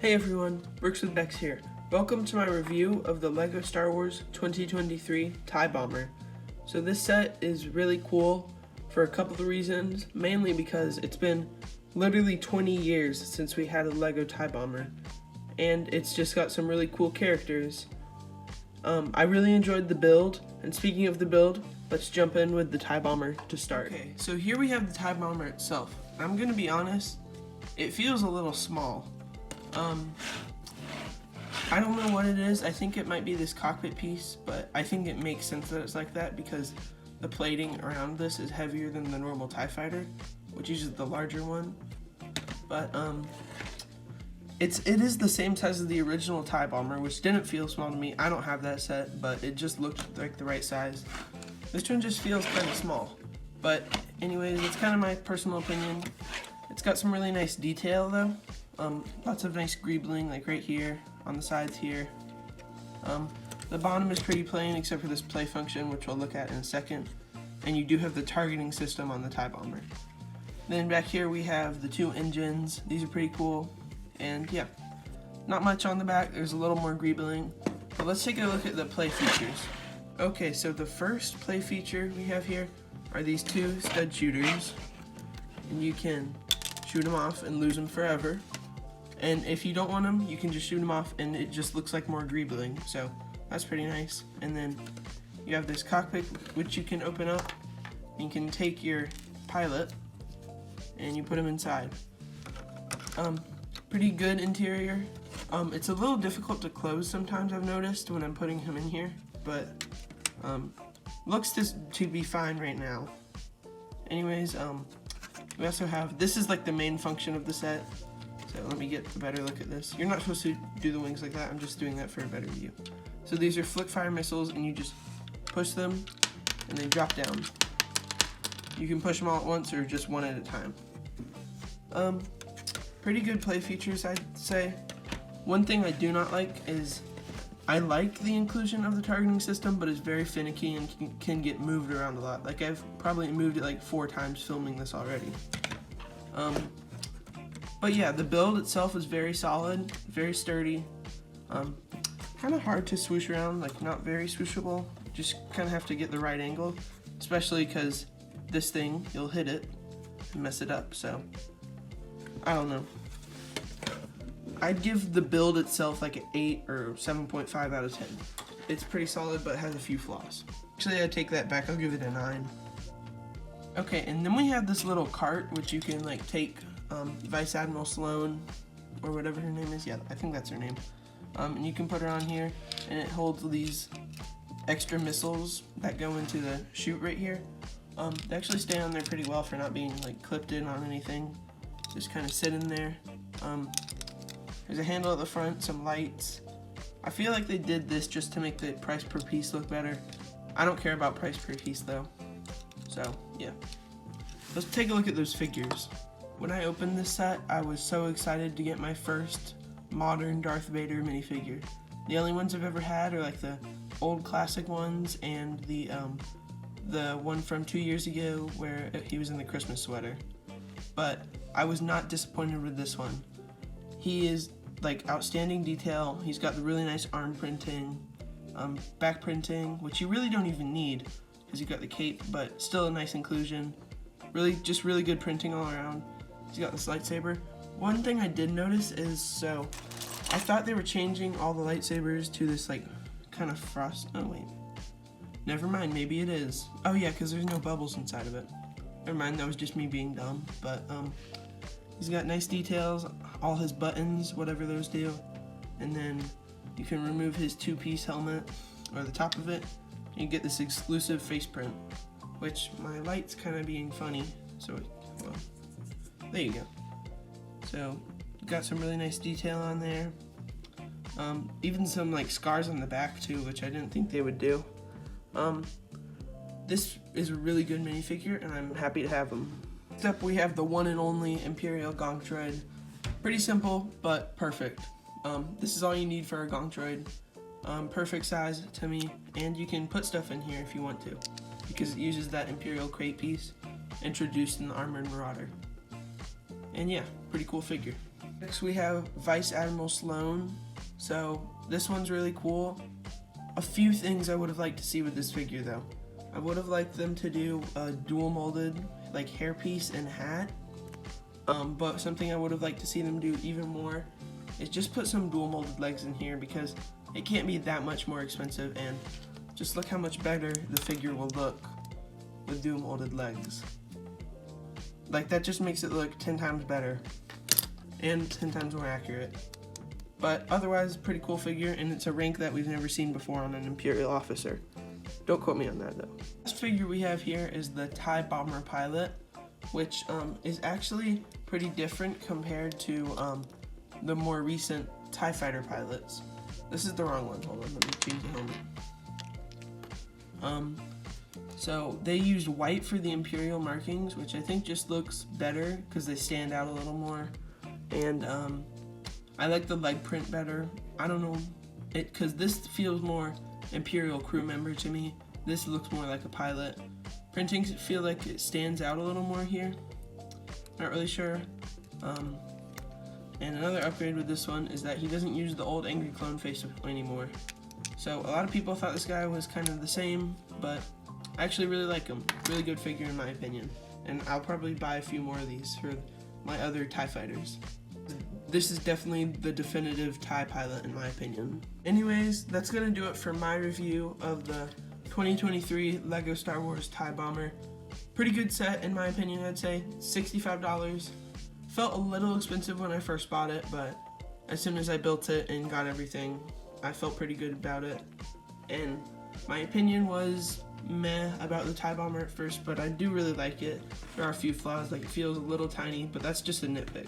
Hey everyone, Brooks with Bex here. Welcome to my review of the LEGO Star Wars 2023 TIE Bomber. So this set is really cool for a couple of reasons, mainly because it's been literally 20 years since we had a LEGO TIE Bomber, and it's just got some really cool characters. I really enjoyed the build, and speaking of the build, let's jump in with the TIE Bomber to start. Okay, so here we have the TIE Bomber itself. I'm gonna be honest, it feels a little small. I don't know what it is. I think it might be this cockpit piece, but I think it makes sense that it's like that because the plating around this is heavier than the normal TIE Fighter, which uses the larger one. But it is the same size as the original TIE Bomber, which didn't feel small to me. I don't have that set, but it just looked like the right size. This one just feels kind of small. But anyways, it's kind of my personal opinion. It's got some really nice detail though. Lots of nice greebling, like right here, on the sides here. The bottom is pretty plain except for this play function, which we'll look at in a second. And you do have the targeting system on the TIE Bomber. Then back here we have the two engines. These are pretty cool. And yeah, not much on the back. There's a little more greebling. But let's take a look at the play features. Okay, so the first play feature we have here are these two stud shooters. And you can shoot them off and lose them forever. And if you don't want them, you can just shoot them off and it just looks like more greebling. So that's pretty nice. And then you have this cockpit which you can open up. You can take your pilot and you put him inside. Pretty good interior. It's a little difficult to close sometimes, I've noticed when I'm putting him in here, but looks to be fine right now. Anyways, we also have, this is like the main function of the set. So let me get a better look at this. You're not supposed to do the wings like that, I'm just doing that for a better view. So these are flick fire missiles and you just push them and they drop down. You can push them all at once or just one at a time. Pretty good play features, I'd say. One thing I do not like is, I like the inclusion of the targeting system, but it's very finicky and can get moved around a lot. Like I've probably moved it like 4 times filming this already. But yeah, the build itself is very solid, very sturdy. Kind of hard to swoosh around, like not very swooshable. Just kind of have to get the right angle, especially because this thing, you'll hit it and mess it up, so I don't know. I'd give the build itself like an 8 or 7.5 out of 10. It's pretty solid, but it has a few flaws. Actually, I take that back, I'll give it a 9. Okay, and then we have this little cart, which you can like take Vice Admiral Sloan, or whatever her name is, yeah, I think that's her name. And you can put her on here, and it holds these extra missiles that go into the chute right here. They actually stay on there pretty well for not being like clipped in on anything. Just kind of sit in there. There's a handle at the front, some lights. I feel like they did this just to make the price per piece look better. I don't care about price per piece though. So yeah, let's take a look at those figures. When I opened this set, I was so excited to get my first modern Darth Vader minifigure. The only ones I've ever had are like the old classic ones and the one from 2 years ago where he was in the Christmas sweater. But I was not disappointed with this one. He is like outstanding detail. He's got the really nice arm printing, back printing, which you really don't even need because you got the cape, but still a nice inclusion. Just really good printing all around. He's got this lightsaber. One thing I did notice is, so I thought they were changing all the lightsabers to this like kind of frost. Oh wait, never mind. Maybe it is. Oh yeah, because there's no bubbles inside of it. Never mind. That was just me being dumb. But he's got nice details. All his buttons, whatever those do, and then you can remove his 2-piece helmet or the top of it. And you get this exclusive face print, which my light's kind of being funny. So well, there you go. So got some really nice detail on there. Even some like scars on the back too, which I didn't think they would do. This is a really good minifigure, and I'm happy to have him. Next up, we have the one and only Imperial Gonk Droid. Pretty simple, but perfect. This is all you need for a Gonk Droid. Perfect size to me, and you can put stuff in here if you want to, because it uses that Imperial crate piece introduced in the Armored Marauder. And yeah, pretty cool figure. Next we have Vice Admiral Sloan. So this one's really cool. A few things I would have liked to see with this figure though. I would have liked them to do a dual molded like hairpiece and hat. But something I would have liked to see them do even more is just put some dual molded legs in here, because it can't be that much more expensive, and just look how much better the figure will look with dual molded legs. Like, that just makes it look 10 times better and 10 times more accurate. But otherwise, pretty cool figure, and it's a rank that we've never seen before on an Imperial officer. Don't quote me on that though. Last figure we have here is the TIE Bomber Pilot, which is actually pretty different compared to the more recent TIE Fighter pilots. This is the wrong one. Hold on, let me change the helmet. So they used white for the Imperial markings, which I think just looks better because they stand out a little more. And I like the leg print better. I don't know, because this feels more Imperial crew member to me. This looks more like a pilot. Printing feel like it stands out a little more here. Not really sure. And another upgrade with this one is that he doesn't use the old angry clone face anymore. So a lot of people thought this guy was kind of the same, but I actually really like him. Really good figure in my opinion. And I'll probably buy a few more of these for my other TIE fighters. This is definitely the definitive TIE pilot in my opinion. Anyways, that's gonna do it for my review of the 2023 LEGO Star Wars TIE Bomber. Pretty good set in my opinion, I'd say. $65. Felt a little expensive when I first bought it, but as soon as I built it and got everything, I felt pretty good about it. And my opinion was meh about the TIE Bomber at first, but I do really like it. There are a few flaws, like it feels a little tiny, but that's just a nitpick.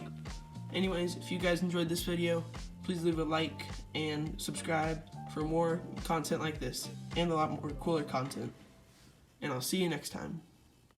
Anyways, if you guys enjoyed this video, please leave a like and subscribe for more content like this, and a lot more cooler content. And I'll see you next time.